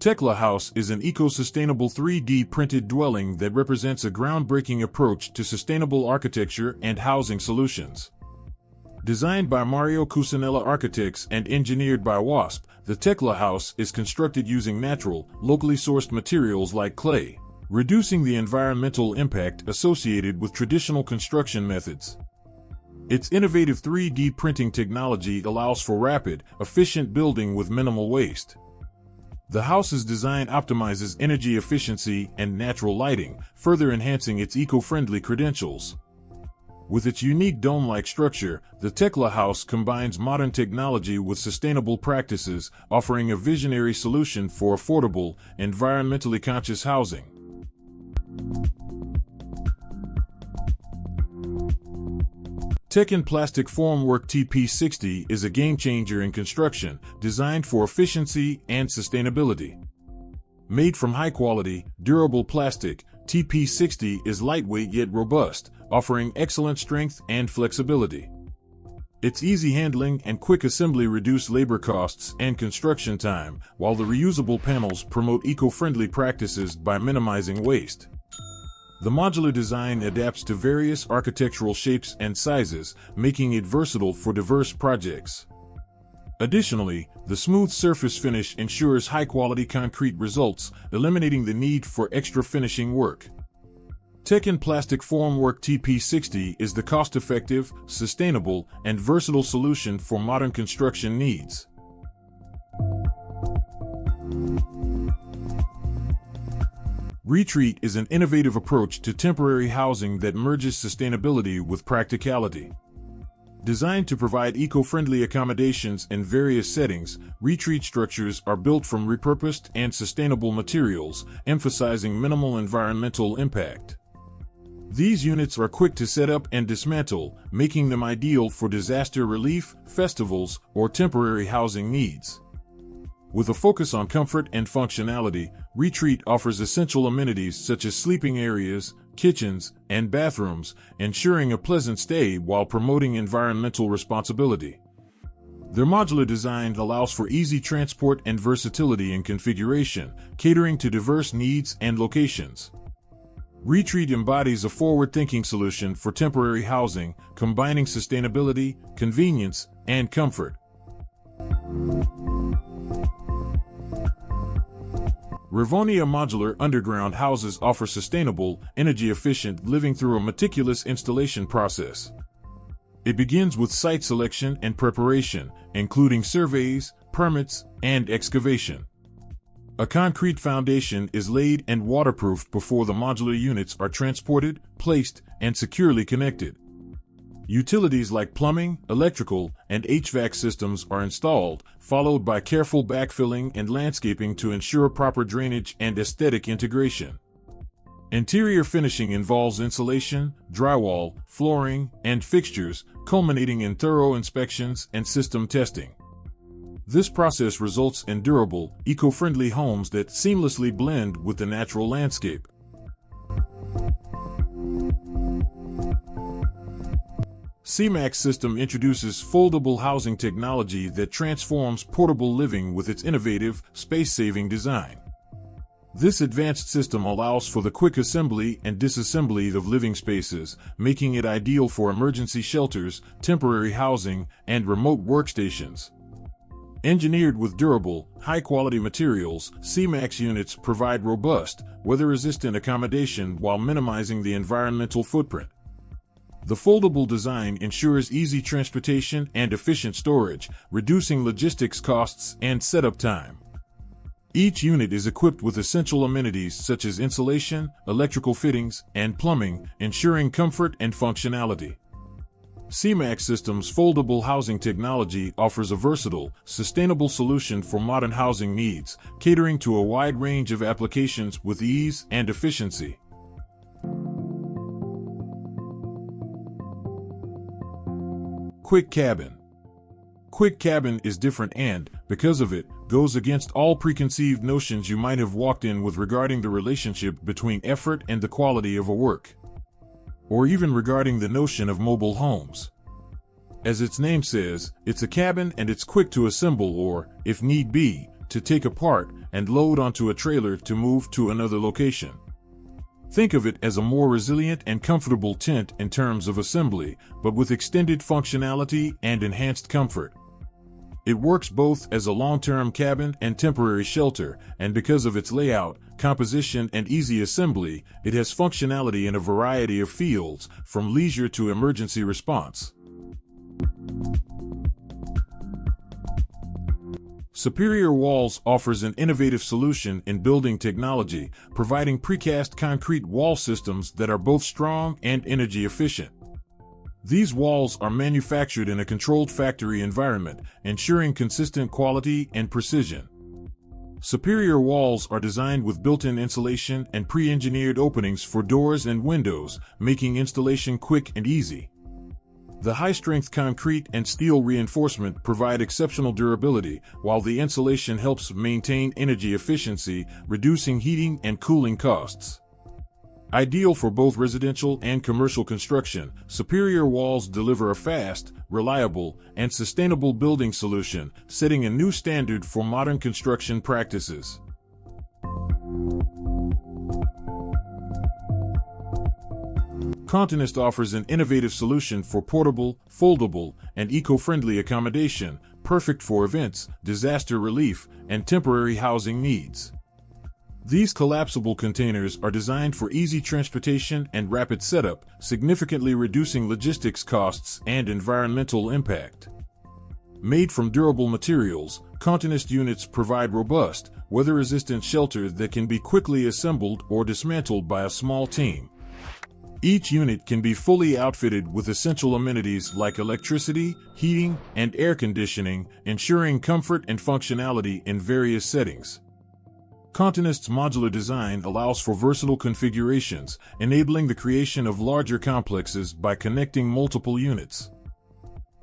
Tecla House is an eco-sustainable 3D printed dwelling that represents a groundbreaking approach to sustainable architecture and housing solutions. Designed by Mario Cucinella Architects and engineered by WASP, the Tecla House is constructed using natural, locally sourced materials like clay, reducing the environmental impact associated with traditional construction methods. Its innovative 3D printing technology allows for rapid, efficient building with minimal waste. The house's design optimizes energy efficiency and natural lighting, further enhancing its eco-friendly credentials. With its unique dome-like structure, the Tecla House combines modern technology with sustainable practices, offering a visionary solution for affordable, environmentally conscious housing. Tekin Plastic Formwork TP60 is a game-changer in construction, designed for efficiency and sustainability. Made from high-quality, durable plastic, TP60 is lightweight yet robust, offering excellent strength and flexibility. Its easy handling and quick assembly reduce labor costs and construction time, while the reusable panels promote eco-friendly practices by minimizing waste. The modular design adapts to various architectural shapes and sizes, making it versatile for diverse projects. Additionally, the smooth surface finish ensures high-quality concrete results, eliminating the need for extra finishing work. Tekin Plastic Formwork TP60 is the cost-effective, sustainable, and versatile solution for modern construction needs. ReTreet is an innovative approach to temporary housing that merges sustainability with practicality. Designed to provide eco-friendly accommodations in various settings, ReTreet structures are built from repurposed and sustainable materials, emphasizing minimal environmental impact. These units are quick to set up and dismantle, making them ideal for disaster relief, festivals, or temporary housing needs. With a focus on comfort and functionality, ReTreet offers essential amenities such as sleeping areas, kitchens, and bathrooms, ensuring a pleasant stay while promoting environmental responsibility. Their modular design allows for easy transport and versatility in configuration, catering to diverse needs and locations. ReTreet embodies a forward-thinking solution for temporary housing, combining sustainability, convenience, and comfort. Revonia modular underground houses offer sustainable, energy-efficient living through a meticulous installation process. It begins with site selection and preparation, including surveys, permits, and excavation. A concrete foundation is laid and waterproofed before the modular units are transported, placed, and securely connected. Utilities like plumbing, electrical, and HVAC systems are installed, followed by careful backfilling and landscaping to ensure proper drainage and aesthetic integration. Interior finishing involves insulation, drywall, flooring, and fixtures, culminating in thorough inspections and system testing. This process results in durable, eco-friendly homes that seamlessly blend with the natural landscape. CMAX System introduces foldable housing technology that transforms portable living with its innovative, space-saving design. This advanced system allows for the quick assembly and disassembly of living spaces, making it ideal for emergency shelters, temporary housing, and remote workstations. Engineered with durable, high-quality materials, CMAX units provide robust, weather-resistant accommodation while minimizing the environmental footprint. The foldable design ensures easy transportation and efficient storage, reducing logistics costs and setup time. Each unit is equipped with essential amenities such as insulation, electrical fittings, and plumbing, ensuring comfort and functionality. CMAX System's foldable housing technology offers a versatile, sustainable solution for modern housing needs, catering to a wide range of applications with ease and efficiency. Quick Cabin. Quick Cabin is different and, because of it, goes against all preconceived notions you might have walked in with regarding the relationship between effort and the quality of a work, or even regarding the notion of mobile homes. As its name says, it's a cabin and it's quick to assemble or, if need be, to take apart and load onto a trailer to move to another location. Think of it as a more resilient and comfortable tent in terms of assembly, but with extended functionality and enhanced comfort. It works both as a long-term cabin and temporary shelter, and because of its layout, composition, and easy assembly, it has functionality in a variety of fields, from leisure to emergency response. Superior Walls offers an innovative solution in building technology, providing precast concrete wall systems that are both strong and energy efficient. These walls are manufactured in a controlled factory environment, ensuring consistent quality and precision. Superior Walls are designed with built-in insulation and pre-engineered openings for doors and windows, making installation quick and easy. The high-strength concrete and steel reinforcement provide exceptional durability, while the insulation helps maintain energy efficiency, reducing heating and cooling costs. Ideal for both residential and commercial construction, Superior Walls deliver a fast, reliable, and sustainable building solution, setting a new standard for modern construction practices. Continest offers an innovative solution for portable, foldable, and eco-friendly accommodation, perfect for events, disaster relief, and temporary housing needs. These collapsible containers are designed for easy transportation and rapid setup, significantly reducing logistics costs and environmental impact. Made from durable materials, Continest units provide robust, weather-resistant shelter that can be quickly assembled or dismantled by a small team. Each unit can be fully outfitted with essential amenities like electricity, heating, and air conditioning, ensuring comfort and functionality in various settings. Continest's modular design allows for versatile configurations, enabling the creation of larger complexes by connecting multiple units.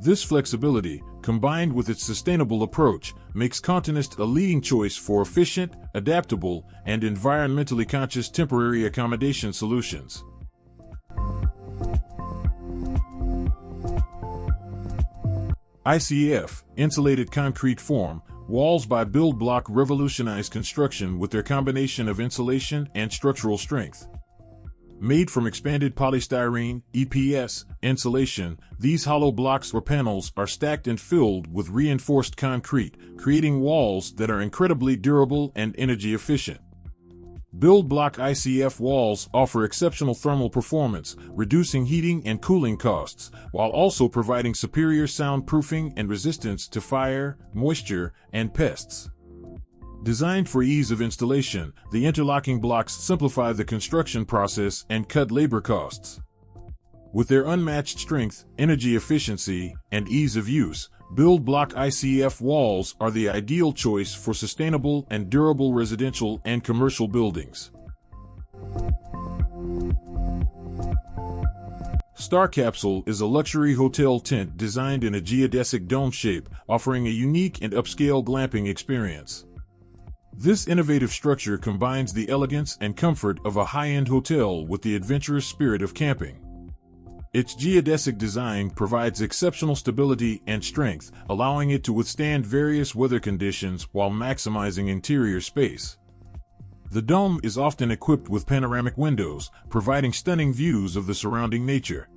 This flexibility, combined with its sustainable approach, makes Continest a leading choice for efficient, adaptable, and environmentally conscious temporary accommodation solutions. ICF, Insulated Concrete Form, Walls by Build Block revolutionize construction with their combination of insulation and structural strength. Made from expanded polystyrene, EPS, insulation, these hollow blocks or panels are stacked and filled with reinforced concrete, creating walls that are incredibly durable and energy efficient. Build Block ICF walls offer exceptional thermal performance, reducing heating and cooling costs, while also providing superior soundproofing and resistance to fire, moisture, and pests. Designed for ease of installation, the interlocking blocks simplify the construction process and cut labor costs. With their unmatched strength, energy efficiency, and ease of use, Build Block ICF walls are the ideal choice for sustainable and durable residential and commercial buildings. Star Capsule is a luxury hotel tent designed in a geodesic dome shape, offering a unique and upscale glamping experience. This innovative structure combines the elegance and comfort of a high-end hotel with the adventurous spirit of camping. Its geodesic design provides exceptional stability and strength, allowing it to withstand various weather conditions while maximizing interior space. The dome is often equipped with panoramic windows, providing stunning views of the surrounding nature.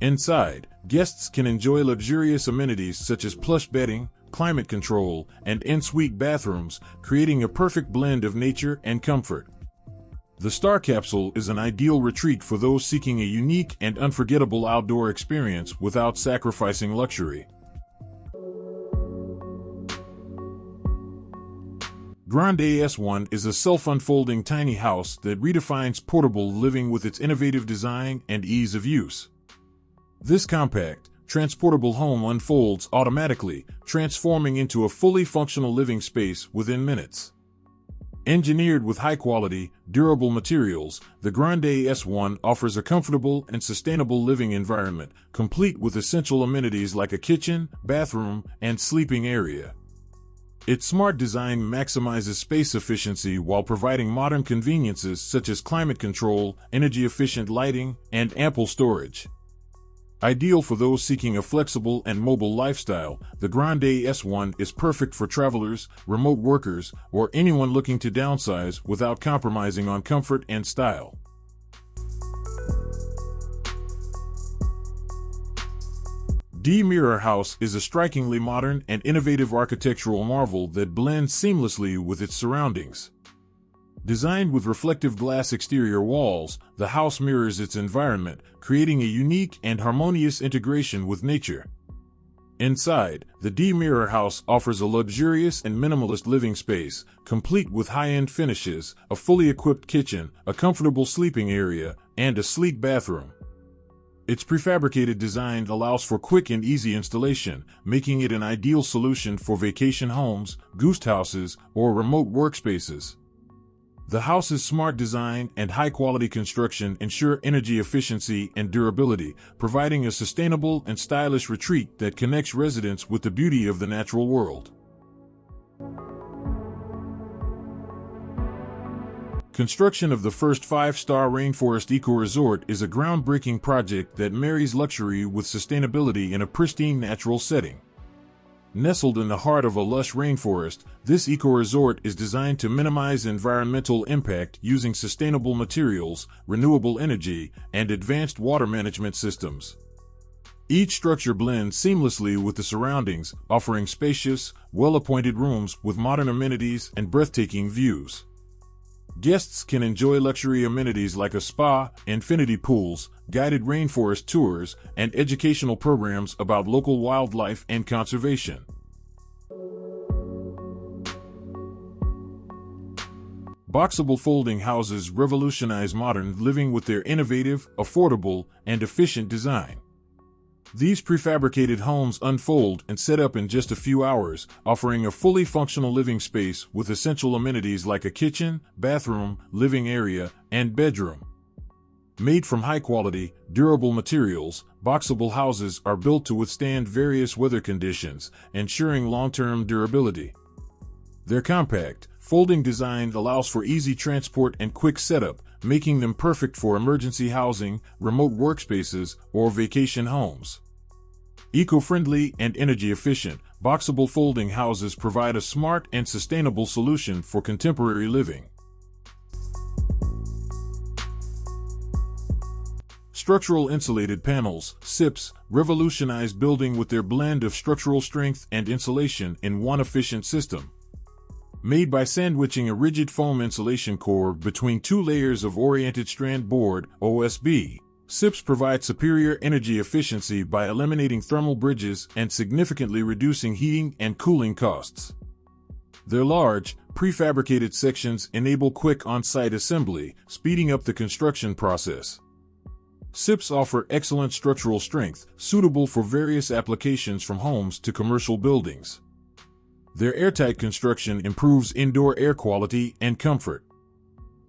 Inside, guests can enjoy luxurious amenities such as plush bedding, climate control, and en-suite bathrooms, creating a perfect blend of nature and comfort. The Star Capsule is an ideal retreat for those seeking a unique and unforgettable outdoor experience without sacrificing luxury. Grande S1 is a self-unfolding tiny house that redefines portable living with its innovative design and ease of use. This compact, transportable home unfolds automatically, transforming into a fully functional living space within minutes. Engineered with high-quality, durable materials, the Grande S1 offers a comfortable and sustainable living environment, complete with essential amenities like a kitchen, bathroom, and sleeping area. Its smart design maximizes space efficiency while providing modern conveniences such as climate control, energy-efficient lighting, and ample storage. Ideal for those seeking a flexible and mobile lifestyle, the Grande S1 is perfect for travelers, remote workers, or anyone looking to downsize without compromising on comfort and style. ÖÖD Mirror House is a strikingly modern and innovative architectural marvel that blends seamlessly with its surroundings. Designed with reflective glass exterior walls, the house mirrors its environment, creating a unique and harmonious integration with nature. Inside, the ÖÖD Mirror House offers a luxurious and minimalist living space, complete with high-end finishes, a fully equipped kitchen, a comfortable sleeping area, and a sleek bathroom. Its prefabricated design allows for quick and easy installation, making it an ideal solution for vacation homes, guest houses, or remote workspaces. The house's smart design and high-quality construction ensure energy efficiency and durability, providing a sustainable and stylish retreat that connects residents with the beauty of the natural world. Construction of the first 5-star rainforest eco-resort is a groundbreaking project that marries luxury with sustainability in a pristine natural setting. Nestled in the heart of a lush rainforest, this eco-resort is designed to minimize environmental impact using sustainable materials, renewable energy, and advanced water management systems. Each structure blends seamlessly with the surroundings, offering spacious, well-appointed rooms with modern amenities and breathtaking views. Guests can enjoy luxury amenities like a spa, infinity pools, guided rainforest tours, and educational programs about local wildlife and conservation. Boxabl folding houses revolutionize modern living with their innovative, affordable, and efficient design. These prefabricated homes unfold and set up in just a few hours, offering a fully functional living space with essential amenities like a kitchen, bathroom, living area, and bedroom. Made from high-quality, durable materials, Boxabl houses are built to withstand various weather conditions, ensuring long-term durability. Their compact, folding design allows for easy transport and quick setup, making them perfect for emergency housing, remote workspaces, or vacation homes. Eco-friendly and energy-efficient, Boxabl folding houses provide a smart and sustainable solution for contemporary living. Structural insulated panels, SIPs, revolutionize building with their blend of structural strength and insulation in one efficient system. Made by sandwiching a rigid foam insulation core between two layers of oriented strand board, OSB, SIPs provide superior energy efficiency by eliminating thermal bridges and significantly reducing heating and cooling costs. Their large, prefabricated sections enable quick on-site assembly, speeding up the construction process. SIPs offer excellent structural strength, suitable for various applications from homes to commercial buildings. Their airtight construction improves indoor air quality and comfort.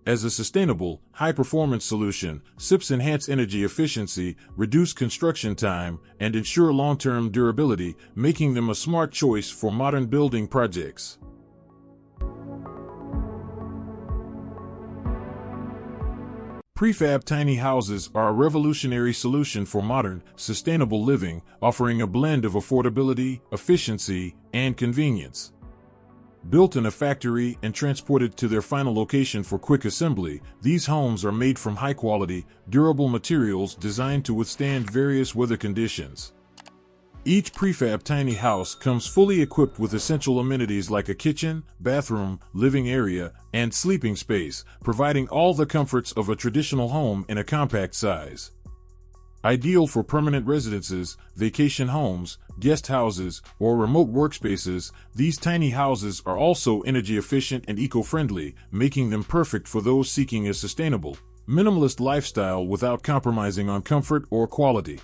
As a sustainable, high-performance solution, SIPs enhance energy efficiency, reduce construction time, and ensure long-term durability, making them a smart choice for modern building projects. Prefab tiny houses are a revolutionary solution for modern, sustainable living, offering a blend of affordability, efficiency, and convenience. Built in a factory and transported to their final location for quick assembly, these homes are made from high-quality, durable materials designed to withstand various weather conditions. Each prefab tiny house comes fully equipped with essential amenities like a kitchen, bathroom, living area, and sleeping space, providing all the comforts of a traditional home in a compact size. Ideal for permanent residences, vacation homes, guest houses, or remote workspaces, these tiny houses are also energy efficient and eco-friendly, making them perfect for those seeking a sustainable, minimalist lifestyle without compromising on comfort or quality.